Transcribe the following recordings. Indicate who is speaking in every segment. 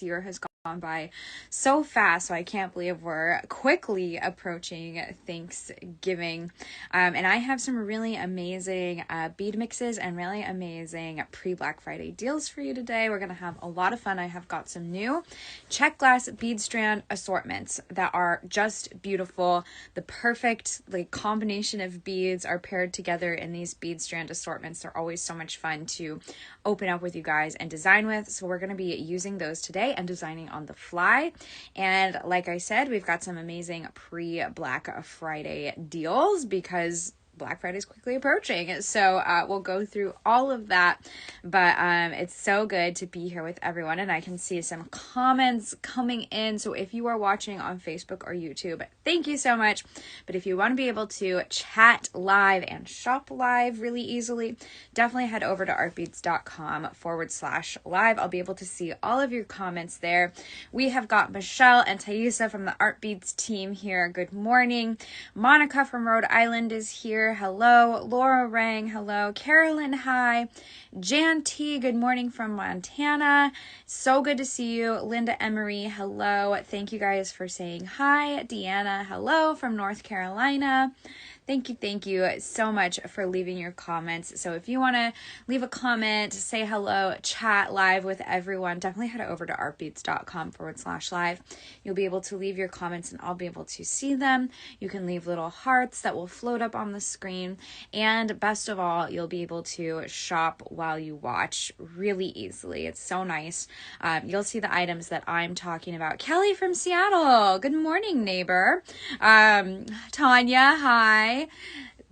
Speaker 1: year has gone by so fast, so I can't believe we're quickly approaching Thanksgiving. And I have some really amazing bead mixes and really amazing pre-Black Friday deals for you today. We're going to have a lot of fun. I have got some new Czech Glass Bead Strand Assortments that are just beautiful. The perfect combination of beads are paired together in these Bead Strand Assortments. They're always so much fun to open up with you guys and design with. So we're going to be using those today and designing on the fly. And like I said, we've got some amazing pre-Black Friday deals because Black Friday is quickly approaching. So we'll go through all of that, but it's so good to be here with everyone, and I can see some comments coming in. So if you are watching on Facebook or YouTube, thank you so much. But if you want to be able to chat live and shop live really easily, definitely head over to artbeads.com/live. I'll be able to see all of your comments there. We have got Michelle and Thaisa from the Art Beads team here. Good morning. Monica from Rhode Island is here. Hello. Laura Rang. Hello. Carolyn, hi. Jan T, good morning from Montana. So good to see you. Linda Emery, hello. Thank you guys for saying hi. Deanna, hello from North Carolina. Thank you so much for leaving your comments. So if you want to leave a comment, say hello, chat live with everyone, definitely head over to artbeads.com/live. You'll be able to leave your comments and I'll be able to see them. You can leave little hearts that will float up on the screen. And best of all, you'll be able to shop while you watch really easily. It's so nice. You'll see the items that I'm talking about. Kelly from Seattle. Good morning, neighbor. Tanya, hi.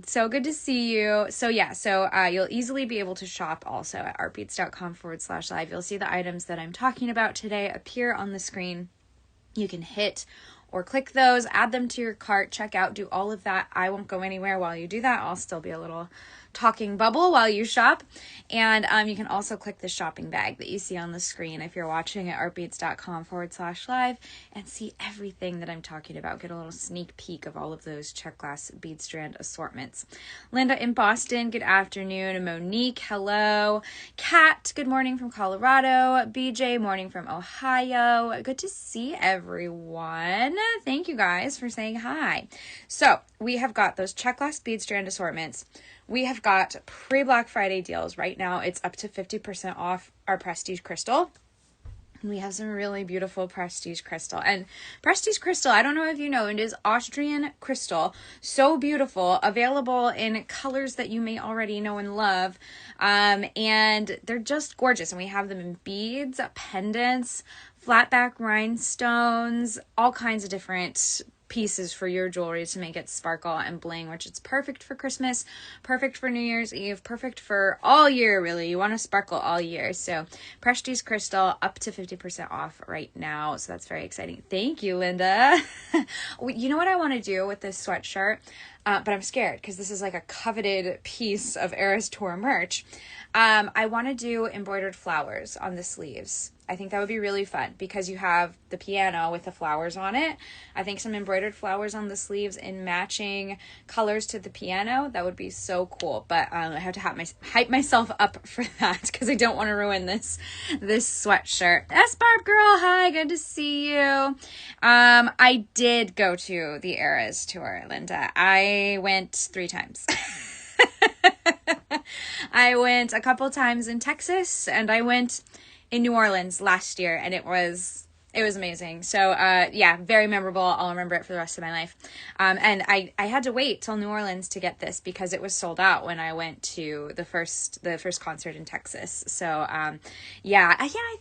Speaker 1: So good to see you. So you'll easily be able to shop also at artbeads.com/live. You'll see the items that I'm talking about today appear on the screen. You can hit or click those, add them to your cart, check out, do all of that. I won't go anywhere while you do that. I'll still be a little talking bubble while you shop. And you can also click the shopping bag that you see on the screen if you're watching at artbeads.com/live and see everything that I'm talking about. Get a little sneak peek of all of those Czech Glass Bead Strand Assortments. Linda in Boston, good afternoon. Monique, hello. Kat, good morning from Colorado. BJ, morning from Ohio. Good to see everyone. Thank you guys for saying hi. So we have got those Czech Glass Bead Strand Assortments. We have got pre-Black Friday deals. Right now, it's up to 50% off our Prestige Crystal. We have some really beautiful Prestige Crystal. And Prestige Crystal, I don't know if you know, it is Austrian crystal. So beautiful. Available in colors that you may already know and love. And they're just gorgeous. And we have them in beads, pendants, flatback rhinestones, all kinds of different pieces for your jewelry to make it sparkle and bling, which is perfect for Christmas, perfect for New Year's Eve, perfect for all year, really. You want to sparkle all year. So Prestige Crystal up to 50% off right now. So that's very exciting. Thank you, Linda. You know what I want to do with this sweatshirt? But I'm scared because this is like a coveted piece of Eras Tour merch. I want to do embroidered flowers on the sleeves. I think that would be really fun because you have the piano with the flowers on it. I think some embroidered flowers on the sleeves in matching colors to the piano, that would be so cool. But I have to hype myself up for that because I don't want to ruin this sweatshirt. Barb girl, hi, good to see you. I did go to the Eras tour, Linda. I went 3 times. I went a couple times in Texas and I went in New Orleans last year, and it was amazing. So, very memorable. I'll remember it for the rest of my life. And I had to wait till New Orleans to get this because it was sold out when I went to the first concert in Texas. So, I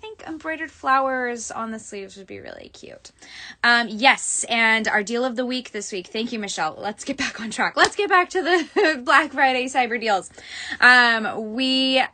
Speaker 1: think embroidered flowers on the sleeves would be really cute. Yes, and our deal of the week this week. Thank you, Michelle. Let's get back on track. Let's get back to the Black Friday cyber deals. We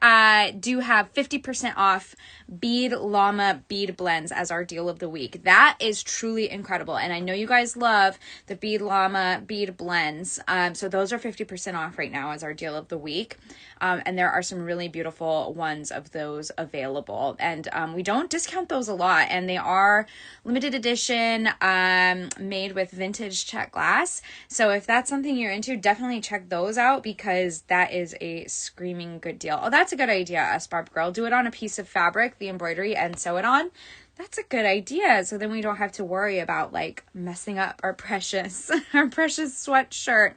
Speaker 1: do have 50% off Bead Llama bead blends as our deal of the week. That is truly incredible. And I know you guys love the Bead Llama bead blends. So those are 50% off right now as our deal of the week. And there are some really beautiful ones of those available. And we don't discount those a lot. And they are limited edition, made with vintage Czech glass. So if that's something you're into, definitely check those out because that is a screaming good deal. Oh, that's a good idea, Barb girl. Do it on a piece of fabric, the embroidery, and sew it on. That's a good idea. So then we don't have to worry about like messing up our precious, our precious sweatshirt.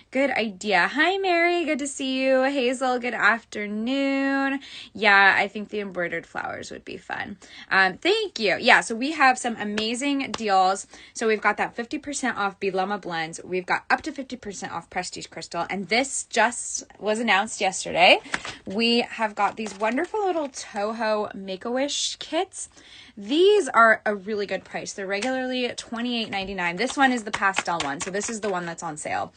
Speaker 1: Good idea. Hi, Mary. Good to see you. Hazel, good afternoon. Yeah, I think the embroidered flowers would be fun. Thank you. Yeah, so we have some amazing deals. So we've got that 50% off Bead Llama blends. We've got up to 50% off Prestige Crystal. And this just was announced yesterday. We have got these wonderful little Toho Make-A-Wish kits. These are a really good price. They're regularly $28.99. This one is the pastel one. So this is the one that's on sale.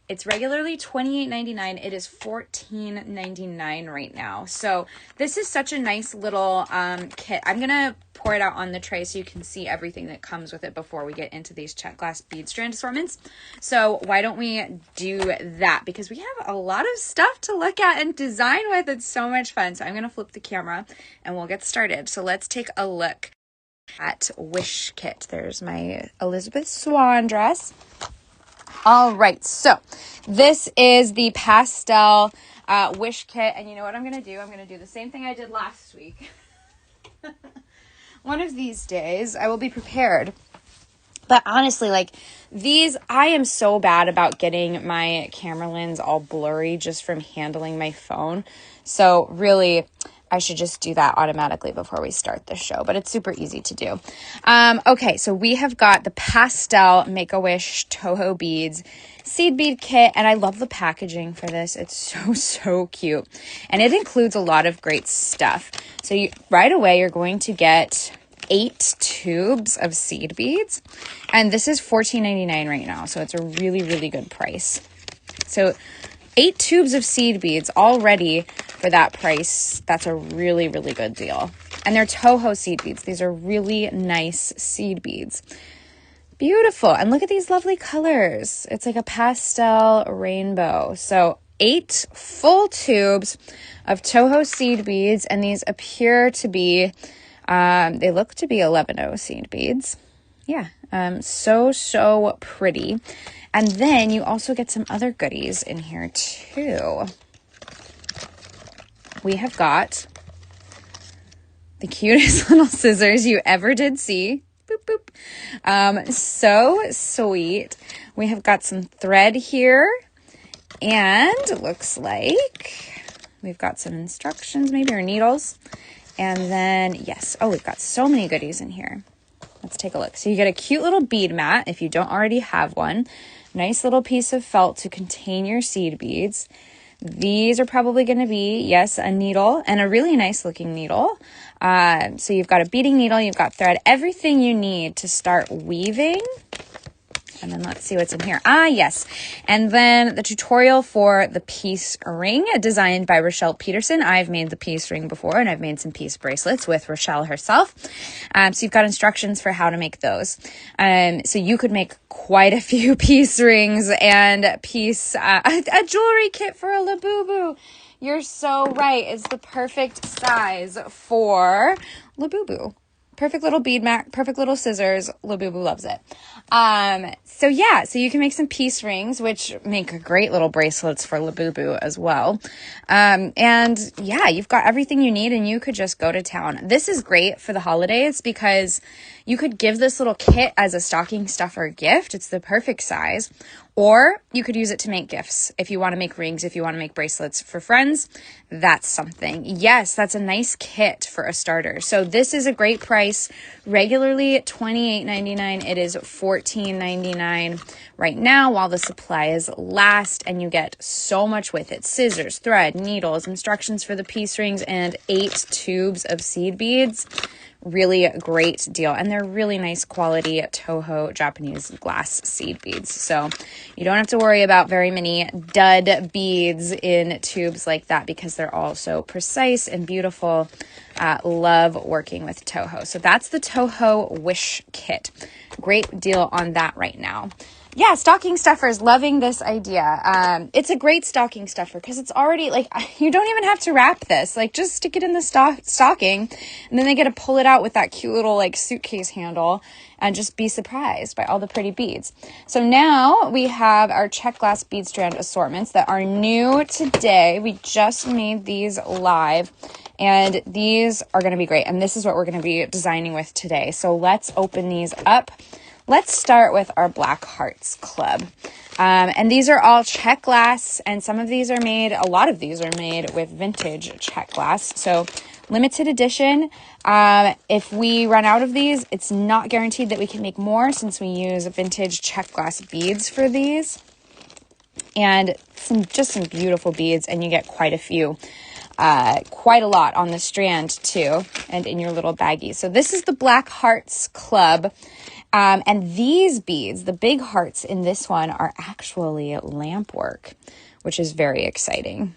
Speaker 1: It's regularly $28.99. It is $14.99 right now. So this is such a nice little kit. I'm going to pour it out on the tray so you can see everything that comes with it before we get into these Czech Glass Bead Strand Assortments. So why don't we do that? Because we have a lot of stuff to look at and design with. It's so much fun. So I'm going to flip the camera and we'll get started. So let's take a look at Wish Kit. There's my Elizabeth Swan dress. All right, so this is the pastel Wish Kit, and you know what I'm going to do? I'm going to do the same thing I did last week. One of these days, I will be prepared. But honestly, like these, I am so bad about getting my camera lens all blurry just from handling my phone. So really, I should just do that automatically before we start the show, but it's super easy to do. Okay, so we have got the pastel Make-A-Wish Toho beads seed bead kit, and I love the packaging for this. It's so cute, and it includes a lot of great stuff. So right away, you're going to get 8 tubes of seed beads, and this is $14.99 right now, so it's a really good price. So 8 tubes of seed beads already for that price. That's a really good deal. And they're Toho seed beads. These are really nice seed beads. Beautiful. And look at these lovely colors. It's like a pastel rainbow. So 8 full tubes of Toho seed beads. And these appear to be, they look to be 11-0 seed beads. Yeah. So pretty. And then you also get some other goodies in here too. We have got the cutest little scissors you ever did see. Boop, boop. So sweet. We have got some thread here, and it looks like we've got some instructions, maybe, or needles. And then, yes, oh, we've got so many goodies in here. Let's take a look. So you get a cute little bead mat if you don't already have one. Nice little piece of felt to contain your seed beads. These are probably going to be, yes, a needle, and a really nice looking needle. So you've got a beading needle, you've got thread, everything you need to start weaving. And then let's see what's in here. Yes. And then the tutorial for the peace ring designed by Rochelle Peterson. I've made the peace ring before, and I've made some peace bracelets with Rochelle herself. So you've got instructions for how to make those. So you could make quite a few peace rings and a jewelry kit for a Labubu. You're so right. It's the perfect size for Labubu. Perfect little bead mat, perfect little scissors. Labubu loves it. So yeah, so you can make some peace rings, which make great little bracelets for Labubu as well. And yeah, you've got everything you need, and you could just go to town. This is great for the holidays because you could give this little kit as a stocking stuffer gift. It's the perfect size. Or you could use it to make gifts. If you want to make rings, if you want to make bracelets for friends, that's something. Yes, that's a nice kit for a starter. So this is a great price. Regularly $28.99. It is $14.99 right now while the supplies last, and you get so much with it. Scissors, thread, needles, instructions for the peace rings, and 8 tubes of seed beads. Really a great deal, and they're really nice quality Toho Japanese glass seed beads, so you don't have to worry about very many dud beads in tubes like that because they're all so precise and beautiful. Love working with Toho. So that's the Toho Wish Kit. Great deal on that right now. Yeah, stocking stuffers, loving this idea. It's a great stocking stuffer because it's already, like, you don't even have to wrap this. Like, just stick it in the stocking, and then they get to pull it out with that cute little, like, suitcase handle and just be surprised by all the pretty beads. So now we have our Czech Glass Bead Strand Assortments that are new today. We just made these live, And these are going to be great. And this is what we're going to be designing with today. So let's open these up. Let's start with our Black Hearts Club. And these are all Czech Glass, and some of these are made, a lot of these are made with vintage Czech Glass. So limited edition. If we run out of these, it's not guaranteed that we can make more since we use vintage Czech Glass beads for these. And just some beautiful beads, and you get quite a few. Quite a lot on the strand too, and in your little baggie. So this is the Black Hearts Club. And these beads, the big hearts in this one, are actually lamp work, which is very exciting.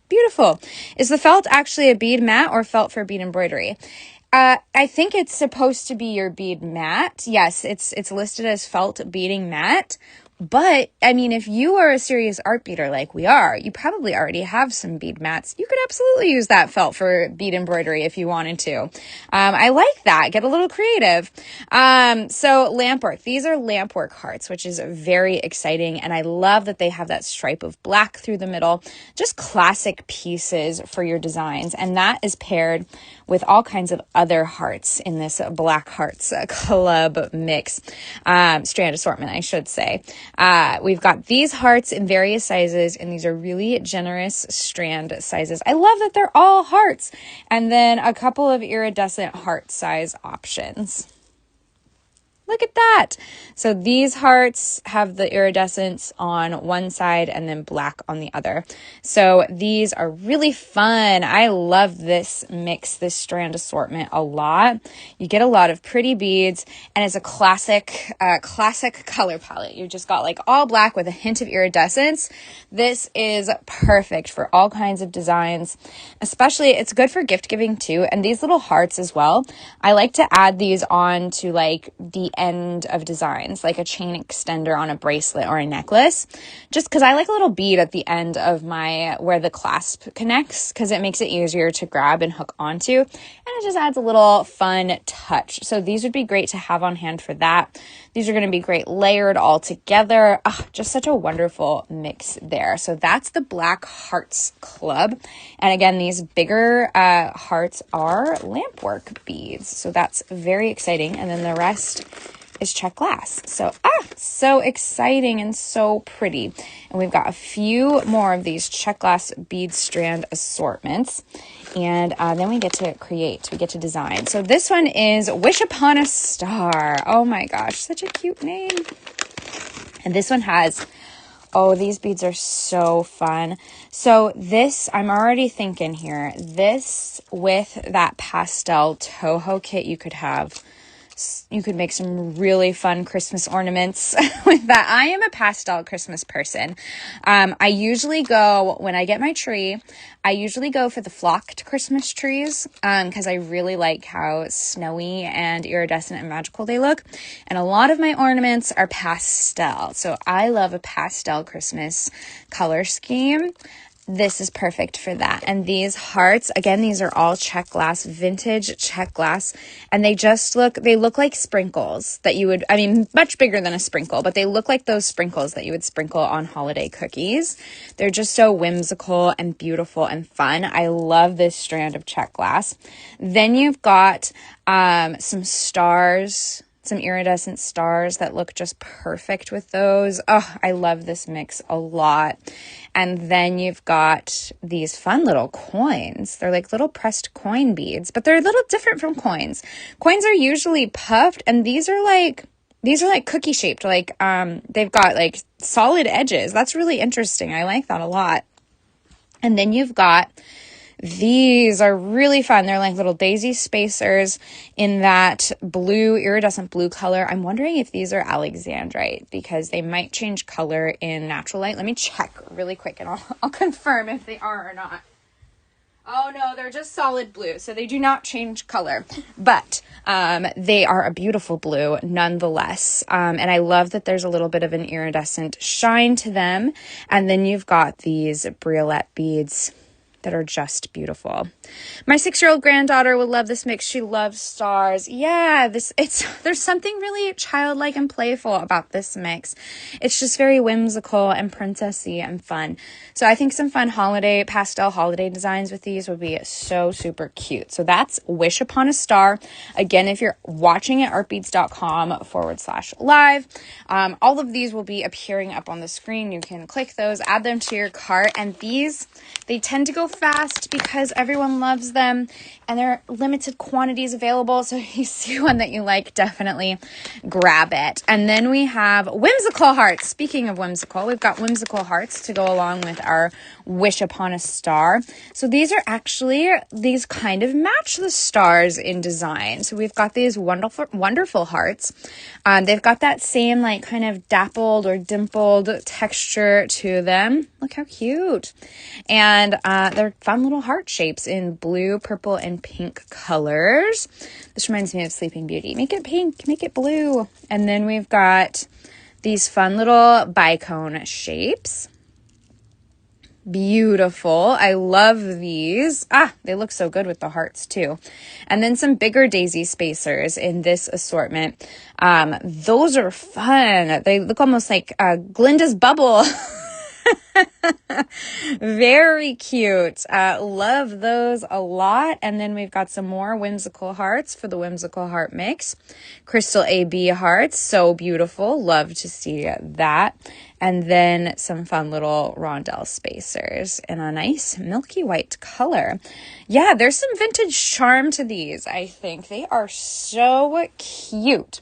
Speaker 1: Beautiful. Is the felt actually a bead mat or felt for bead embroidery? I think it's supposed to be your bead mat. Yes, it's listed as felt beading mat. But, I mean, if you are a serious art beader like we are, you probably already have some bead mats. You could absolutely use that felt for bead embroidery if you wanted to. I like that. Get a little creative. So lampwork. These are lampwork hearts, which is very exciting. And I love that they have that stripe of black through the middle. Just classic pieces for your designs. And that is paired with all kinds of other hearts in this Black Hearts Club mix. Strand assortment, I should say. We've got these hearts in various sizes, and these are really generous strand sizes. I love that they're all hearts, and then a couple of iridescent heart size options. Look at that. So these hearts have the iridescence on one side and then black on the other. So these are really fun. I love this mix, this strand assortment a lot. You get a lot of pretty beads, and it's a classic color palette. You've just got like all black with a hint of iridescence. This is perfect for all kinds of designs, especially it's good for gift giving too. And these little hearts as well. I like to add these on to like the end of designs, like a chain extender on a bracelet or a necklace, just because I like a little bead at the end of my where the clasp connects, because it makes it easier to grab and hook onto, and it just adds a little fun touch. So these would be great to have on hand for that. These are going to be great layered all together. Just such a wonderful mix there. So that's the Black Hearts Club. And again, these bigger hearts are lampwork beads. So that's very exciting. And then the rest is Czech Glass. So, so exciting and so pretty. And we've got a few more of these Czech Glass bead strand assortments. And then we get to create, we get to design. So this one is Wish Upon a Star. Oh my gosh, such a cute name. And this one has, oh, these beads are so fun. So this, I'm already thinking here, this with that pastel Toho kit you could have. You could make some really fun Christmas ornaments with that. I am a pastel Christmas person. I usually go, when I get my tree, I usually go for the flocked Christmas trees because I really like how snowy and iridescent and magical they look. And a lot of my ornaments are pastel. So I love a pastel Christmas color scheme. This is perfect for that. And these hearts, again, these are all Czech Glass, vintage Czech Glass, and they look like sprinkles that you would, I mean, much bigger than a sprinkle, but they look like those sprinkles that you would sprinkle on holiday cookies. They're just so whimsical and beautiful and fun. I love this strand of Czech Glass. Then you've got some stars, some iridescent stars that look just perfect with those. Oh, I love this mix a lot. And then you've got these fun little coins. They're like little pressed coin beads, but they're a little different from coins. Coins are usually puffed, and these are like cookie shaped. Like they've got like solid edges. That's really interesting. I like that a lot. And then you've got these are really fun. They're like little daisy spacers in that blue, iridescent blue color. I'm wondering if these are Alexandrite because they might change color in natural light. Let me check really quick and I'll confirm if they are or not. Oh no, they're just solid blue, so they do not change color, but they are a beautiful blue nonetheless. And I love that there's a little bit of an iridescent shine to them. And then you've got these briolette beads that are just beautiful. My 6-year-old granddaughter would love this mix. She loves stars. Yeah, there's something really childlike and playful about this mix. It's just very whimsical and princessy and fun. So I think some fun pastel holiday designs with these would be so super cute. So that's Wish Upon a Star. Again, if you're watching at artbeads.com/live, all of these will be appearing up on the screen. You can click those, add them to your cart, and they tend to go fast because everyone loves them and there are limited quantities available. So if you see one that you like, definitely grab it. And then we have Whimsical Hearts. Speaking of whimsical, we've got Whimsical Hearts to go along with our Wish Upon a Star. So these kind of match the stars in design. So we've got these wonderful hearts. They've got that same like kind of dappled or dimpled texture to them. Look how cute. And they're fun little heart shapes in blue, purple, and pink colors. This reminds me of Sleeping Beauty. Make it pink, make it blue. And then we've got these fun little bicone shapes. Beautiful. I love these. They look so good with the hearts too. And then some bigger daisy spacers in this assortment. Those are fun. They look almost like Glinda's bubble. Very cute. Love those a lot. And then we've got some more Whimsical Hearts for the Whimsical Heart mix. Crystal AB hearts. So beautiful. Love to see that. And then some fun little rondelle spacers in a nice milky white color. Yeah, there's some vintage charm to these, I think. They are so cute.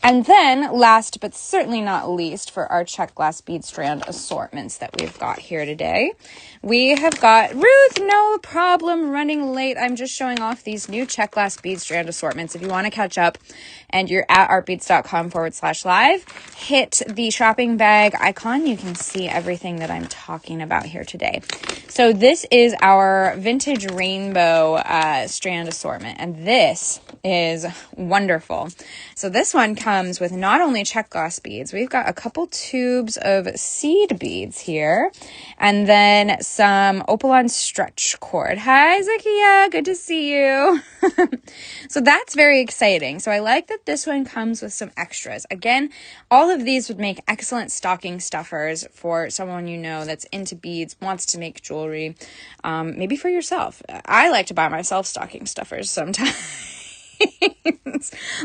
Speaker 1: And then, last but certainly not least, for our Czech Glass Bead Strand assortments that we've got here today, we have got Ruth, no problem, running late. I'm just showing off these new Czech Glass Bead Strand assortments. If you want to catch up and you're at artbeads.com/live, hit the shopping bag icon. You can see everything that I'm talking about here today. So this is our vintage rainbow strand assortment, and this is wonderful. So this one comes with not only Czech glass beads, we've got a couple tubes of seed beads here, and then some Opalon stretch cord. Hi, Zakia, good to see you. So that's very exciting. So I like that this one comes with some extras. Again, all of these would make excellent stocking stuffers for someone you know that's into beads, wants to make jewelry, maybe for yourself. I like to buy myself stocking stuffers sometimes.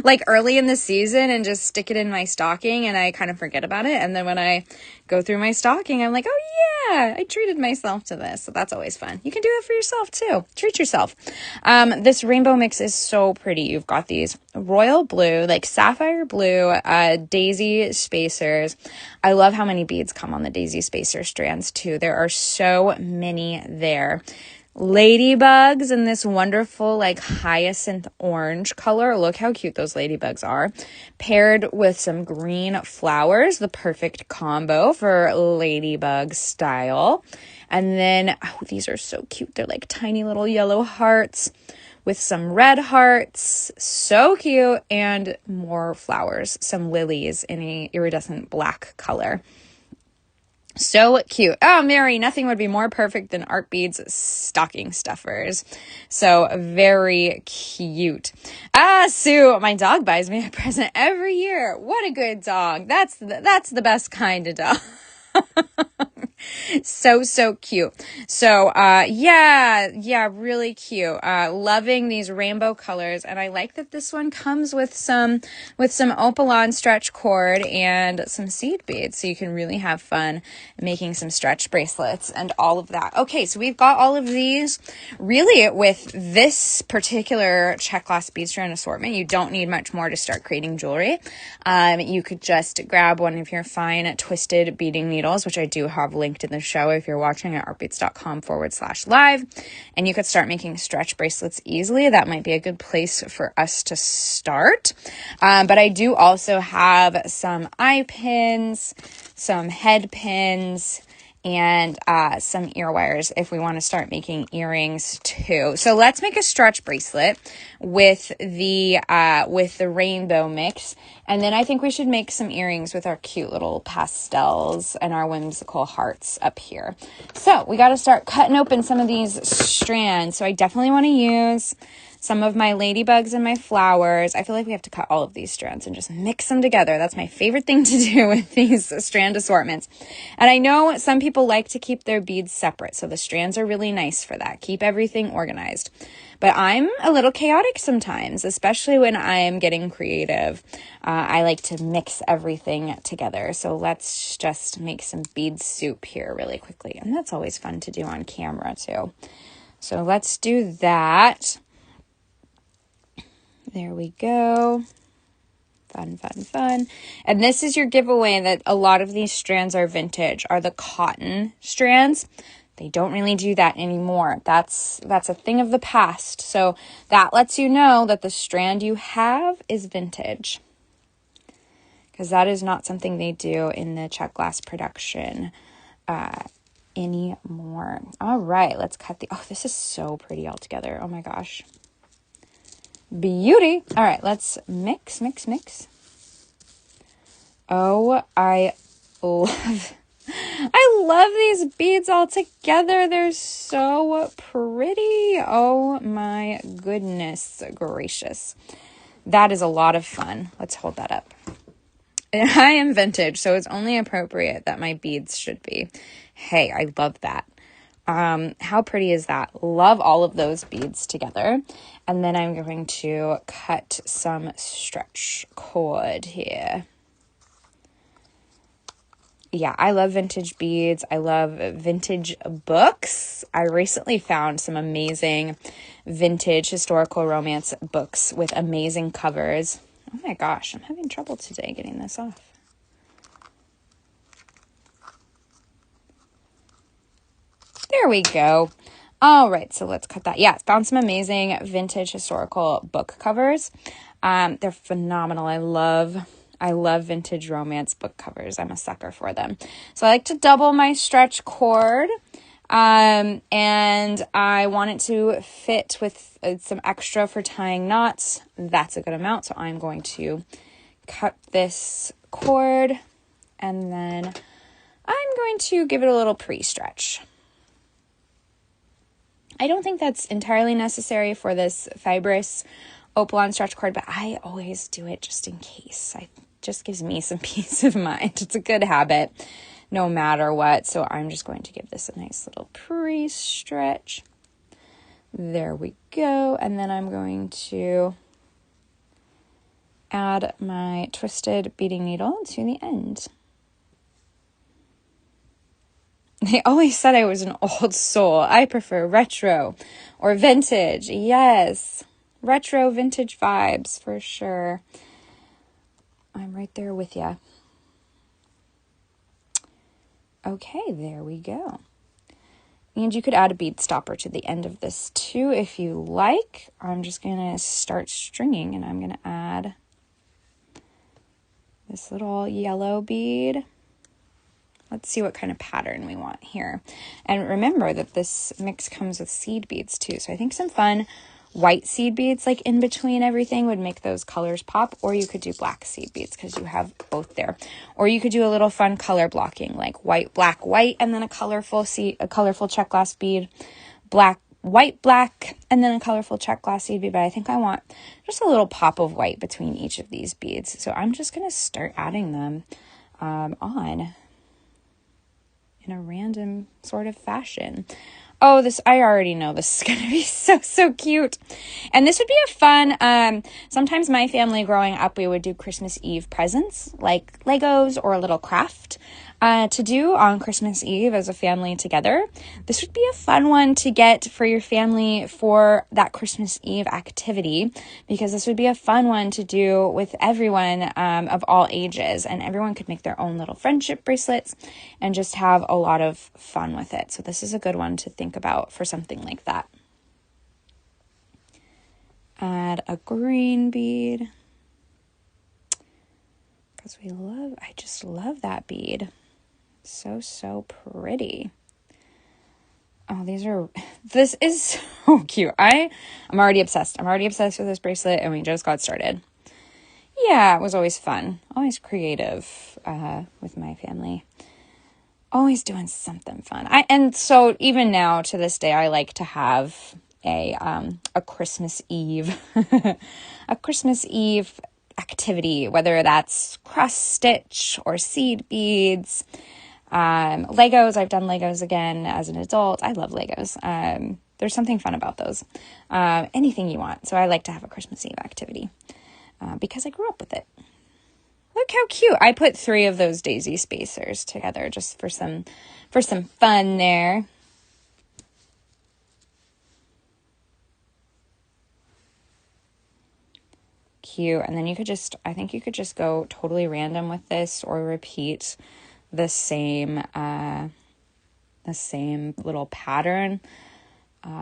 Speaker 1: Like early in the season and just stick it in my stocking and I kind of forget about it. And then when I go through my stocking, I'm like, oh yeah, I treated myself to this. So that's always fun. You can do it for yourself too. Treat yourself. This rainbow mix is so pretty. You've got these royal blue, like sapphire blue, daisy spacers. I love how many beads come on the daisy spacer strands too. There are so many there. Ladybugs in this wonderful like hyacinth orange color. Look how cute those ladybugs are. Paired with some green flowers, the perfect combo for ladybug style. And then, these are so cute. They're like tiny little yellow hearts with some red hearts. So cute. And more flowers, some lilies in a iridescent black color. So cute. Oh, Mary, nothing would be more perfect than Art Beads stocking stuffers. So very cute. Sue, my dog buys me a present every year. What a good dog. That's the best kind of dog. So cute. So, yeah, really cute. Loving these rainbow colors. And I like that this one comes with some Opalon stretch cord and some seed beads. So you can really have fun making some stretch bracelets and all of that. Okay. So we've got all of these really with this particular Czech Glass Bead Strand assortment. You don't need much more to start creating jewelry. You could just grab one of your fine twisted beading needles, which I do have linked in the show if you're watching at artbeads.com/live, and you could start making stretch bracelets easily. That might be a good place for us to start. But I do also have some eye pins, some head pins, and some ear wires if we want to start making earrings too. So let's make a stretch bracelet with the rainbow mix. And then I think we should make some earrings with our cute little pastels and our whimsical hearts up here. So we got to start cutting open some of these strands. So I definitely want to use some of my ladybugs and my flowers. I feel like we have to cut all of these strands and just mix them together. That's my favorite thing to do with these strand assortments. And I know some people like to keep their beads separate, so the strands are really nice for that. Keep everything organized. But I'm a little chaotic sometimes, especially when I'm getting creative. I like to mix everything together. So let's just make some bead soup here really quickly. And that's always fun to do on camera too. So let's do that. There we go. Fun, fun, fun. And this is your giveaway that a lot of these strands are vintage, are the cotton strands. They don't really do that anymore. That's a thing of the past. So that lets you know that the strand you have is vintage, because that is not something they do in the Czech Glass production anymore. All right, let's cut the, oh, this is so pretty all together. Oh my gosh. Beauty. All right, let's mix. Oh, I love these beads all together. They're so pretty. Oh my goodness gracious. That is a lot of fun. Let's hold that up. And I am vintage, so it's only appropriate that my beads should be. Hey, I love that. How pretty is that? Love all of those beads together. And then I'm going to cut some stretch cord here. Yeah, I love vintage beads. I love vintage books. I recently found some amazing vintage historical romance books with amazing covers. Oh my gosh, I'm having trouble today getting this off. There we go. All right, so let's cut that. Yeah, found some amazing vintage historical book covers. They're phenomenal. I love vintage romance book covers. I'm a sucker for them. So I like to double my stretch cord. And I want it to fit with some extra for tying knots. That's a good amount. So I'm going to cut this cord, and then I'm going to give it a little pre-stretch. I don't think that's entirely necessary for this fibrous Opalon stretch cord, but I always do it just in case. It just gives me some peace of mind. It's a good habit no matter what. So I'm just going to give this a nice little pre-stretch. There we go. And then I'm going to add my twisted beading needle to the end. They always said I was an old soul. I prefer retro or vintage. Yes, retro vintage vibes for sure. I'm right there with you. Okay, there we go. And you could add a bead stopper to the end of this too if you like. I'm just going to start stringing, and I'm going to add this little yellow bead. Let's see what kind of pattern we want here. And remember that this mix comes with seed beads too. So I think some fun white seed beads like in between everything would make those colors pop. Or you could do black seed beads because you have both there. Or you could do a little fun color blocking like white, black, white, and then a colorful Czech Glass bead, black, white, black, and then a colorful Czech Glass seed bead. But I think I want just a little pop of white between each of these beads. So I'm just going to start adding them on in a random sort of fashion. Oh, I already know this is going to be so cute. And this would be a fun, sometimes my family growing up, we would do Christmas Eve presents like Legos or a little craft to do on Christmas Eve as a family together. This would be a fun one to get for your family for that Christmas Eve activity, because this would be a fun one to do with everyone of all ages, and everyone could make their own little friendship bracelets and just have a lot of fun with it. So this is a good one to think about for something like that. Add a green bead because I just love that bead. So, so pretty. Oh, this is so cute. I'm already obsessed. I'm already obsessed with this bracelet, and we just got started. Yeah, it was always fun. Always creative with my family. Always doing something fun. And so even now to this day, I like to have a Christmas Eve, a Christmas Eve activity, whether that's cross stitch or seed beads. Legos, I've done Legos again as an adult. I love Legos. There's something fun about those. Anything you want. So I like to have a Christmas Eve activity because I grew up with it. Look how cute. I put 3 of those daisy spacers together just for some fun there. Cute. And then I think you could just go totally random with this or repeat the same little pattern.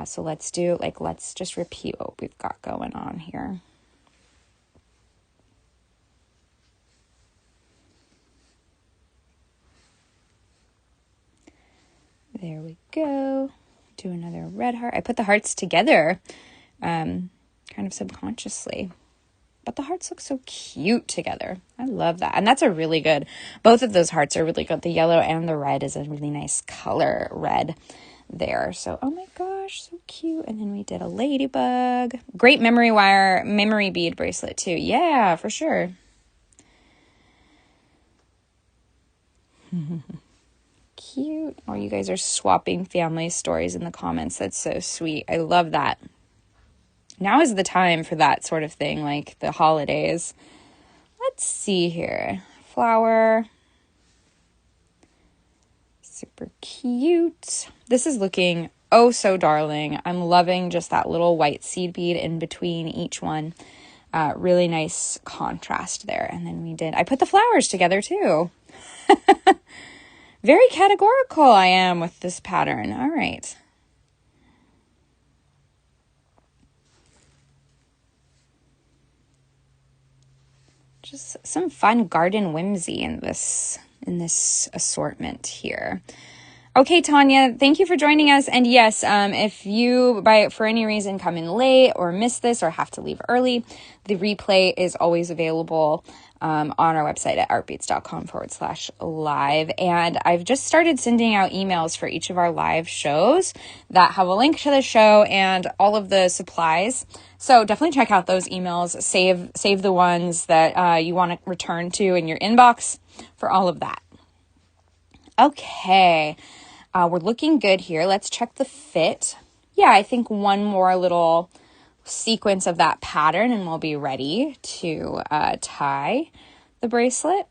Speaker 1: So let's just repeat what we've got going on here. There we go. Do another red heart. I put the hearts together, kind of subconsciously. But the hearts look so cute together. I love that. And that's both of those hearts are really good. The yellow and the red is a really nice color red there. So, oh my gosh, so cute. And then we did a ladybug. Great memory bead bracelet too. Yeah, for sure. Cute. Oh, you guys are swapping family stories in the comments. That's so sweet. I love that. Now is the time for that sort of thing, like the holidays. Let's see here. Flower. Super cute. This is looking oh so darling. I'm loving just that little white seed bead in between each one. Really nice contrast there. And then I put the flowers together too. Very categorical I am with this pattern. All right. Just some fun garden whimsy in this assortment here. Okay, Tanya, thank you for joining us. And yes, if you, for any reason, come in late or miss this or have to leave early, the replay is always available on our website at artbeads.com/live. And I've just started sending out emails for each of our live shows that have a link to the show and all of the supplies. So definitely check out those emails. Save the ones that you want to return to in your inbox for all of that. Okay. We're looking good here. Let's check the fit. Yeah, I think one more little sequence of that pattern and we'll be ready to tie the bracelet.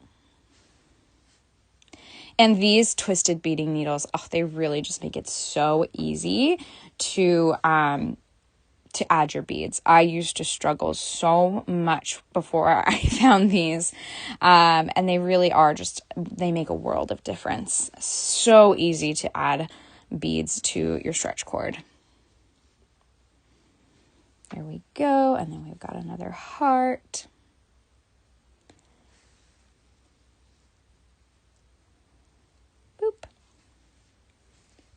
Speaker 1: And these twisted beading needles, they really just make it so easy to add your beads. I used to struggle so much before I found these. And they really are they make a world of difference. So easy to add beads to your stretch cord. There we go. And then we've got another heart. Boop.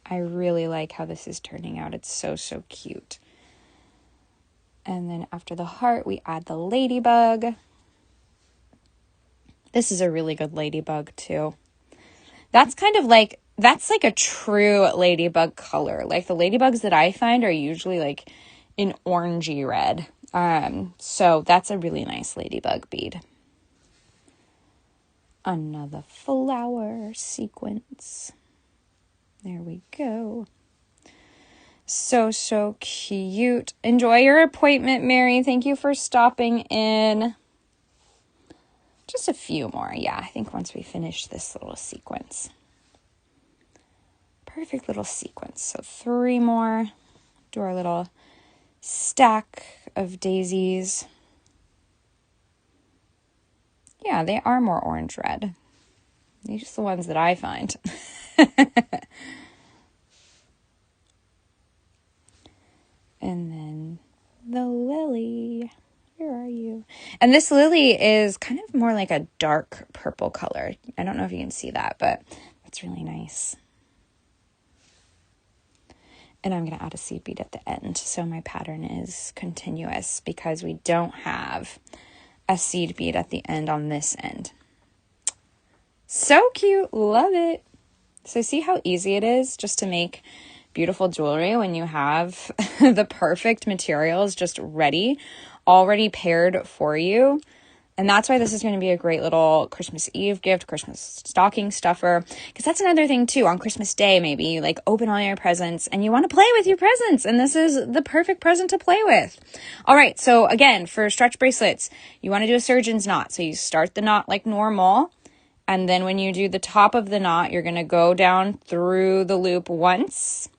Speaker 1: I really like how this is turning out. It's so, so cute. And then after the heart, we add the ladybug. This is a really good ladybug too. That's like a true ladybug color. Like the ladybugs that I find are usually like an orangey red. So that's a really nice ladybug bead. Another flower sequence. There we go. So, so cute. Enjoy your appointment, Mary. Thank you for stopping in. Just a few more. Yeah, I think once we finish this little sequence. Perfect little sequence. So 3 more. Do our little stack of daisies. Yeah, they are more orange red. These are the ones that I find. And then the lily. Where are you? And this lily is kind of more like a dark purple color. I don't know if you can see that, but It's really nice. And I'm going to add a seed bead at the end. So my pattern is continuous because we don't have a seed bead at the end on this end. So cute. Love it. So see how easy it is just to make beautiful jewelry when you have the perfect materials just ready, already paired for you. And that's why this is going to be a great little Christmas Eve gift, Christmas stocking stuffer. Because that's another thing too, on Christmas Day, maybe you like open all your presents and you want to play with your presents. And this is the perfect present to play with. All right. So again, for stretch bracelets, you want to do a surgeon's knot. So you start the knot like normal. And then when you do the top of the knot, you're going to go down through the loop once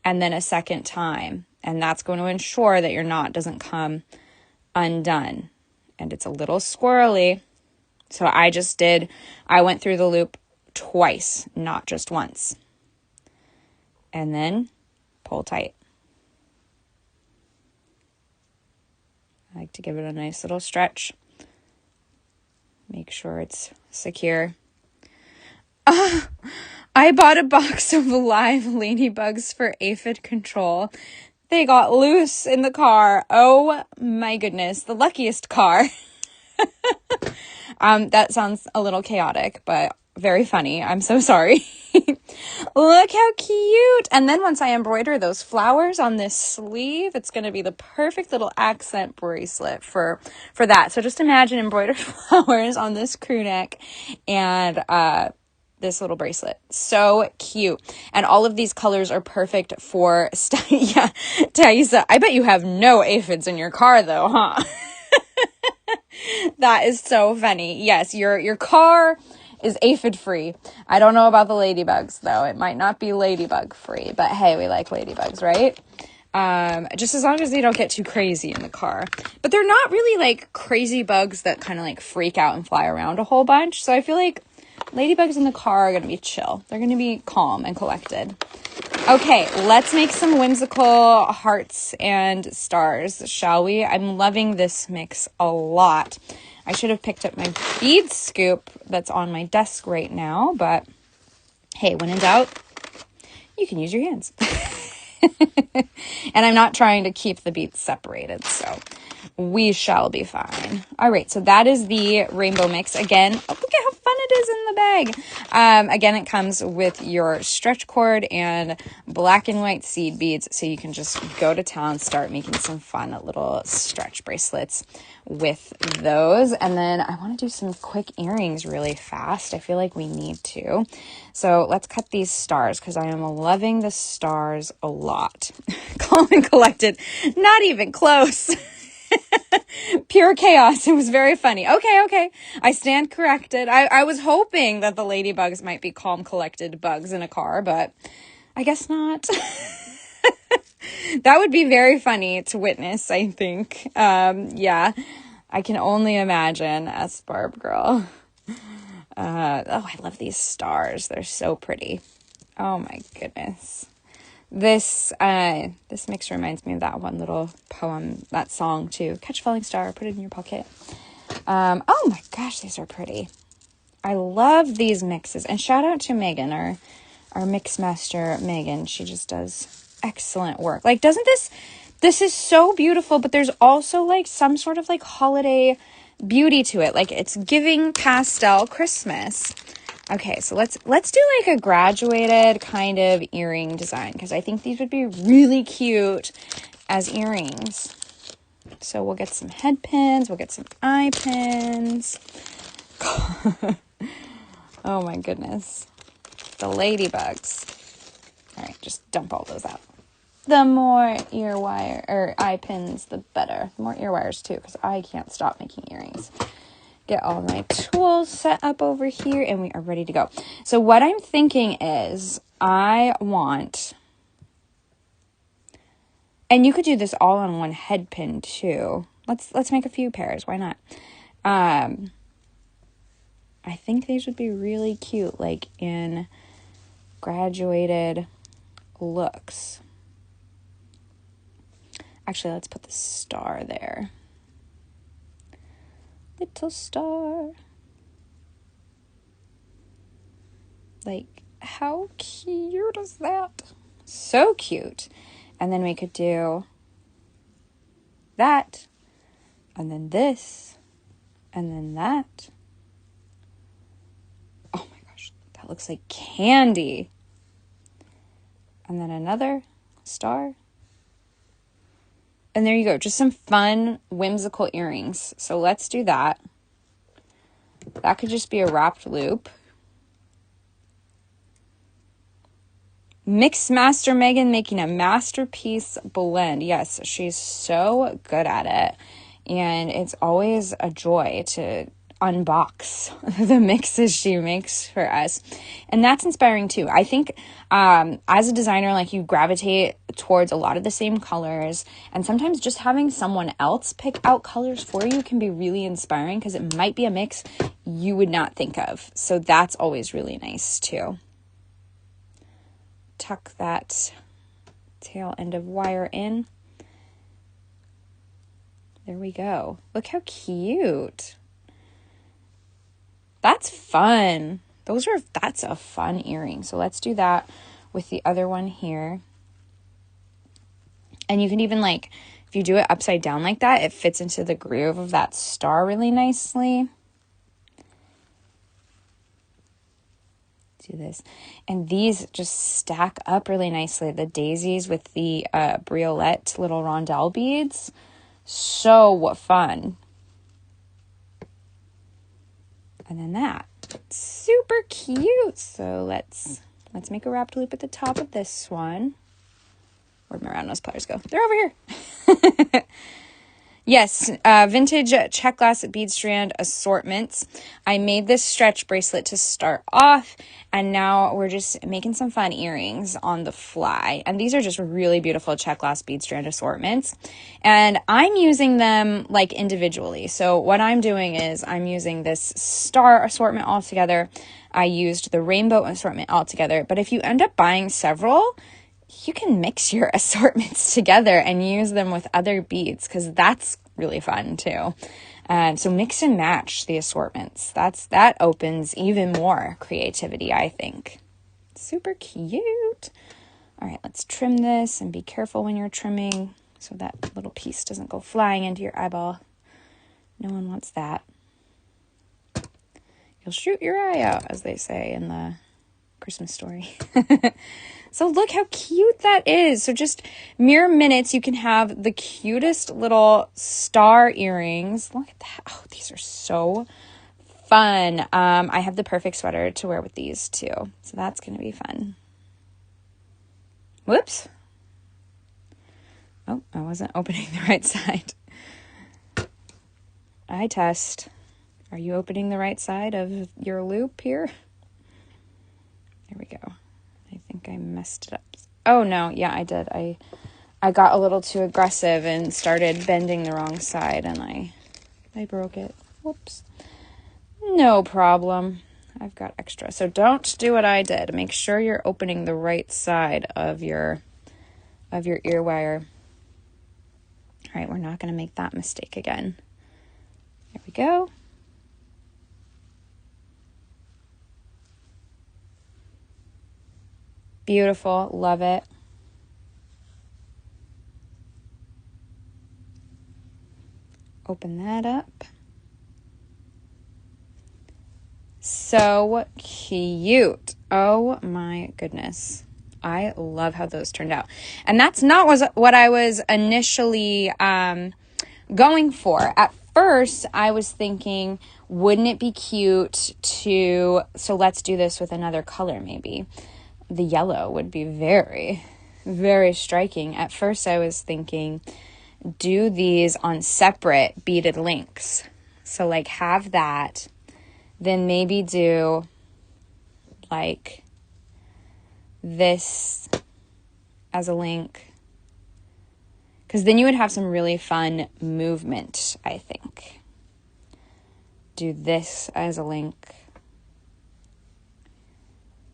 Speaker 1: and then a second time. And that's going to ensure that your knot doesn't come undone. And it's a little squirrely. So I went through the loop twice, not just once. And then pull tight. I like to give it a nice little stretch. Make sure it's secure. I bought a box of live ladybugs for aphid control. They got loose in the car. Oh my goodness, the luckiest car. That sounds a little chaotic, but very funny. I'm so sorry. Look how cute. And then once I embroider those flowers on this sleeve, it's going to be the perfect little accent bracelet for that. So just imagine embroidered flowers on this crew neck and this little bracelet. So cute. And all of these colors are perfect for yeah, Thaisa, I bet you have no aphids in your car though, huh? That is so funny. Yes, your car is aphid free. I don't know about the ladybugs though. It might not be ladybug free, but hey, we like ladybugs, right? Just as long as they don't get too crazy in the car. But they're not really like crazy bugs that kind of like freak out and fly around a whole bunch. So I feel like ladybugs in the car are going to be chill. They're going to be calm and collected. Okay, let's make some whimsical hearts and stars, shall we? I'm loving this mix a lot. I should have picked up my bead scoop that's on my desk right now, but hey, when in doubt, you can use your hands. And I'm not trying to keep the beads separated, so we shall be fine. All right, so that is the rainbow mix. Again, oh, look at how fun it is in the bag. Again, it comes with your stretch cord and black and white seed beads, so you can just go to town, start making some fun little stretch bracelets with those. And then I want to do some quick earrings really fast. I feel like we need to. So let's cut these stars because I am loving the stars a lot. Calm and collected, not even close. Pure chaos. It was very funny. Okay. I stand corrected. I was hoping that the ladybugs might be calm, collected bugs in a car, but I guess not. That would be very funny to witness, I think. Yeah, I can only imagine as Barb girl. Oh, I love these stars. They're so pretty. Oh my goodness. This mix reminds me of that one little poem, that song too. Catch a falling star, put it in your pocket. Oh my gosh, these are pretty. I love these mixes. And shout out to Megan, our mix master, Megan. She just does excellent work. Like, doesn't this is so beautiful, but there's also like some sort of like holiday beauty to it. Like it's giving pastel Christmas. Okay, so let's do like a graduated kind of earring design because I think these would be really cute as earrings. So we'll get some head pins, we'll get some eye pins. Oh my goodness. The ladybugs. All right, just dump all those out. The more ear wire or eye pins, the better. The more ear wires too, because I can't stop making earrings. Get all my tools set up over here and we are ready to go. So what I'm thinking is I want, and you could do this all on one head pin too. Let's make a few pairs. Why not? I think these would be really cute, like in graduated looks. Actually, let's put the star there. Little star. Like, how cute is that? So cute. And then we could do that, and then this, and then that. Oh my gosh, that looks like candy. And then another star. And there you go, just some fun, whimsical earrings. So let's do that. That could just be a wrapped loop. Mix Master Megan making a masterpiece blend. Yes, she's so good at it. And it's always a joy to unbox the mixes she makes for us. And that's inspiring too. I think as a designer, like, you gravitate towards a lot of the same colors. And sometimes just having someone else pick out colors for you can be really inspiring, because it might be a mix you would not think of. So that's always really nice too. Tuck that tail end of wire in. There we go. Look how cute. That's fun. That's a fun earring. So let's do that with the other one here. And you can even, like, if you do it upside down like that, it fits into the groove of that star really nicely. Do this, and these just stack up really nicely. The daisies with the briolette little rondelle beads, so fun. And then that, super cute. So let's make a wrapped loop at the top of this one. Where'd my round nose pliers go? They're over here. Yes, vintage Czech Glass Bead Strand Assortments. I made this stretch bracelet to start off, and now we're just making some fun earrings on the fly. And these are just really beautiful Czech Glass Bead Strand Assortments. And I'm using them, like, individually. So what I'm doing is I'm using this star assortment all together. I used the rainbow assortment all together. But if you end up buying several, you can mix your assortments together and use them with other beads, because that's really fun too. So mix and match the assortments. That opens even more creativity, I think. Super cute. All right, let's trim this, and be careful when you're trimming so that little piece doesn't go flying into your eyeball. No one wants that. You'll shoot your eye out, as they say in the Christmas story. So look how cute that is. So just mere minutes, you can have the cutest little star earrings. Look at that. Oh, these are so fun. I have the perfect sweater to wear with these too. So that's going to be fun. Whoops. Oh, I wasn't opening the right side. Eye test. Are you opening the right side of your loop here? There we go. I think I messed it up. Oh no, yeah, I did. I got a little too aggressive and started bending the wrong side, and I broke it. Whoops. No problem. I've got extra. So don't do what I did. Make sure you're opening the right side of your ear wire. All right, we're not going to make that mistake again. There we go. Beautiful. Love it. Open that up. So cute. Oh my goodness. I love how those turned out. And that's not what I was initially going for. At first, I was thinking, wouldn't it be cute so let's do this with another color maybe. The yellow would be very, very striking. At first, I was thinking, do these on separate beaded links. So, like, have that, then maybe do, like, this as a link. Because then you would have some really fun movement, I think. Do this as a link.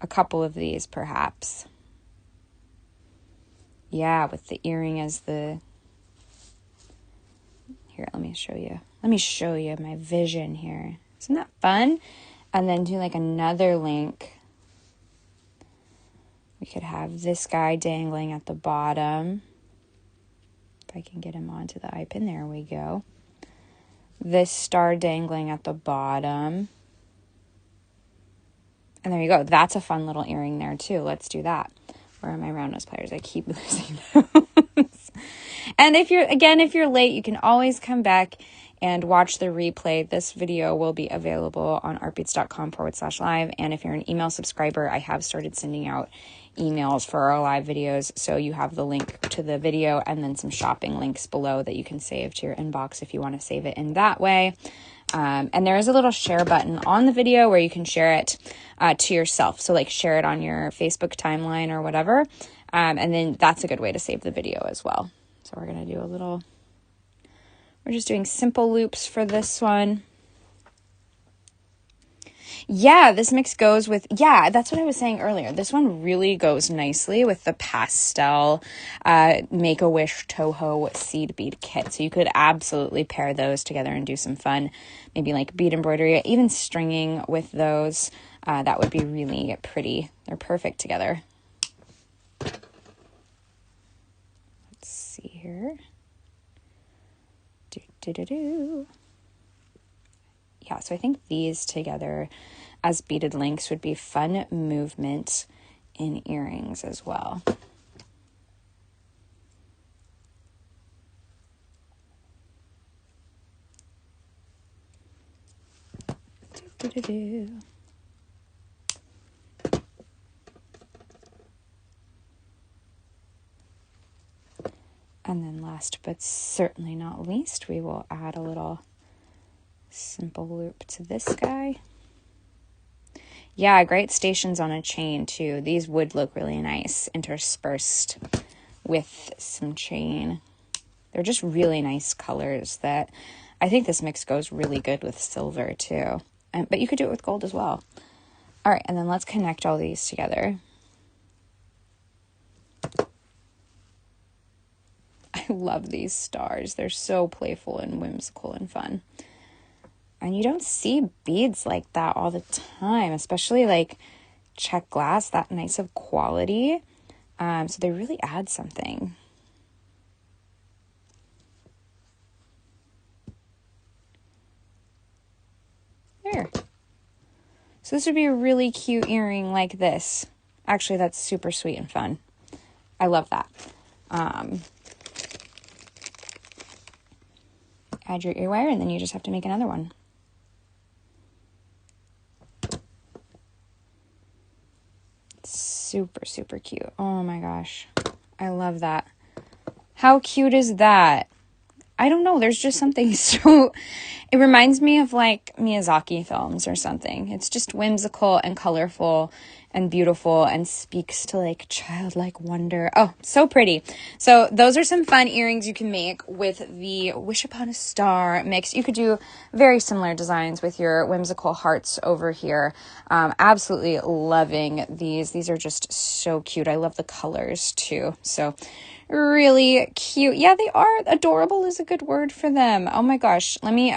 Speaker 1: A couple of these, perhaps. Yeah, with the earring as the... Here, let me show you. Let me show you my vision here. Isn't that fun? And then do, like, another link We could have this guy dangling at the bottom. If I can get him onto the eye pin, there we go. This star dangling at the bottom. And there you go. That's a fun little earring there too. Let's do that. Where are my round nose pliers? I keep losing those. And if you're late, you can always come back and watch the replay. This video will be available on artbeads.com/live. And if you're an email subscriber, I have started sending out emails for our live videos. So you have the link to the video and then some shopping links below that you can save to your inbox if you want to save it in that way. And there is a little share button on the video where you can share it to yourself. So like share it on your Facebook timeline or whatever. And then that's a good way to save the video as well. So we're going to do we're just doing simple loops for this one. Yeah, this mix goes with, that's what I was saying earlier. This one really goes nicely with the pastel Make-A-Wish Toho seed bead kit. So you could absolutely pair those together and do some fun, maybe like bead embroidery, even stringing with those. That would be really pretty. They're perfect together. Let's see here. Yeah, so I think these together as beaded links would be fun movement in earrings as well. And then last but certainly not least, we will add a little simple loop to this guy. Yeah, great stations on a chain too. These would look really nice interspersed with some chain. They're just really nice colors that I think this mix goes really good with silver too. But you could do it with gold as well. All right, and then let's connect all these together. I love these stars. They're so playful and whimsical and fun. And you don't see beads like that all the time, especially like Czech Glass, that nice of quality. So they really add something. There. So this would be a really cute earring like this. Actually, that's super sweet and fun. I love that. Add your ear wire and then you just have to make another one. Super, super cute. Oh my gosh. I love that. How cute is that? I don't know. There's just something so... It reminds me of like Miyazaki films or something. It's just whimsical and colorful and beautiful and speaks to like childlike wonder. Oh, so pretty. So those are some fun earrings you can make with the Wish Upon a Star mix. You could do very similar designs with your Whimsical Hearts over here. Absolutely loving these. These are just so cute. I love the colors too. So really cute. Yeah, they are. Adorable is a good word for them. Oh my gosh. Let me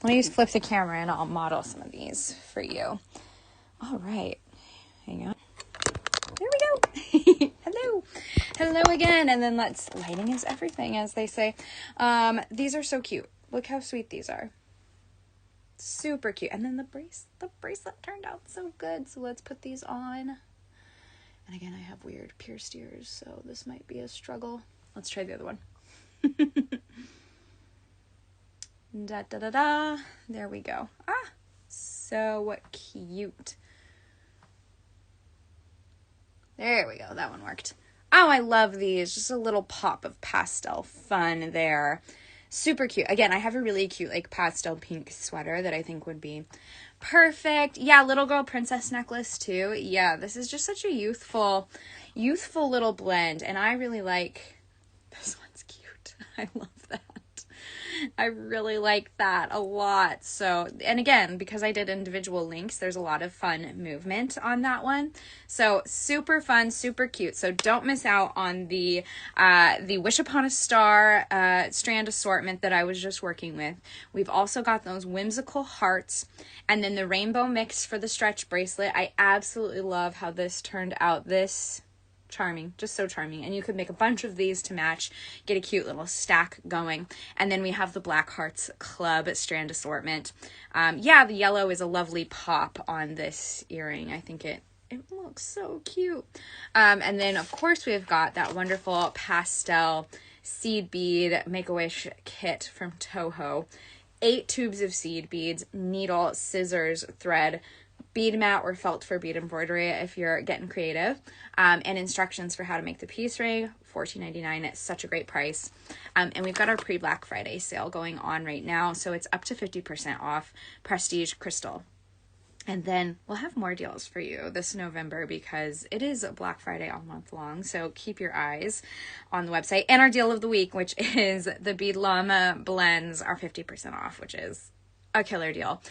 Speaker 1: just flip the camera and I'll model some of these for you. All right. Hang on. There we go. Hello. Hello again. And then lighting is everything, as they say. These are so cute. Look how sweet these are. Super cute. And then the bracelet turned out so good. So let's put these on. And again, I have weird pierced ears, so this might be a struggle. Let's try the other one. Da da da da. There we go. Ah, so cute. There we go. That one worked. Oh, I love these. Just a little pop of pastel fun there. Super cute. Again, I have a really cute like pastel pink sweater that I think would be perfect. Yeah, little girl princess necklace too. Yeah, this is just such a youthful little blend. And I really like, this one's cute. I love that. I really like that a lot. So, and again, because I did individual links, there's a lot of fun movement on that one. So super fun, super cute. So don't miss out on the Wish Upon a Star strand assortment that I was just working with. We've also got those Whimsical Hearts and then the rainbow mix for the stretch bracelet. I absolutely love how this turned out. This charming, just so charming. And you could make a bunch of these to match, get a cute little stack going. And then we have the Black Hearts Club Strand Assortment. Yeah, the yellow is a lovely pop on this earring. I think it looks so cute. And then of course we've got that wonderful pastel seed bead Make-A-Wish kit from Toho. 8 tubes of seed beads, needle, scissors, thread, bead mat or felt for bead embroidery if you're getting creative, and instructions for how to make the piece ring. $14.99. It's such a great price. And we've got our pre-Black Friday sale going on right now, so it's up to 50% off Prestige Crystal. And then we'll have more deals for you this November because it is Black Friday all month long. So keep your eyes on the website. And our deal of the week, which is the Bead Llama blends, are 50% off, which is a killer deal.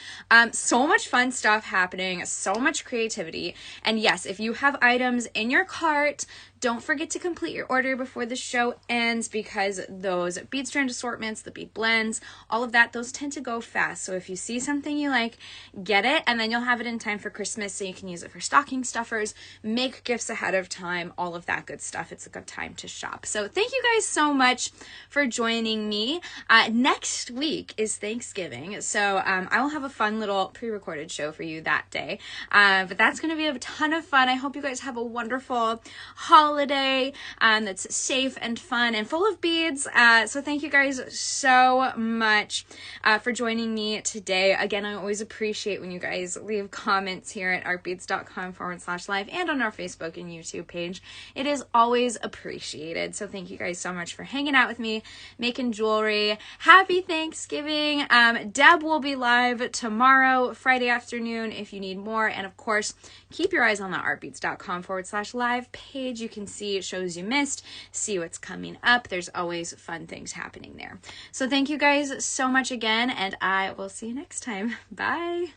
Speaker 1: So much fun stuff happening, so much creativity. And yes, if you have items in your cart, don't forget to complete your order before the show ends, because those bead strand assortments, the bead blends, all of that, those tend to go fast. So if you see something you like, get it, and then you'll have it in time for Christmas so you can use it for stocking stuffers, make gifts ahead of time, all of that good stuff. It's a good time to shop. So thank you guys so much for joining me. Next week is Thanksgiving, so I will have a fun little pre-recorded show for you that day. But that's going to be a ton of fun. I hope you guys have a wonderful holiday that's safe and fun and full of beads. So thank you guys so much for joining me today. Again, I always appreciate when you guys leave comments here at artbeads.com/live and on our Facebook and YouTube page. It is always appreciated. So thank you guys so much for hanging out with me, making jewelry. Happy Thanksgiving. Deb will be live tomorrow, Friday afternoon, if you need more. And of course, keep your eyes on the artbeads.com/live page. You can see shows you missed, see what's coming up. There's always fun things happening there. So thank you guys so much again, and I will see you next time. Bye.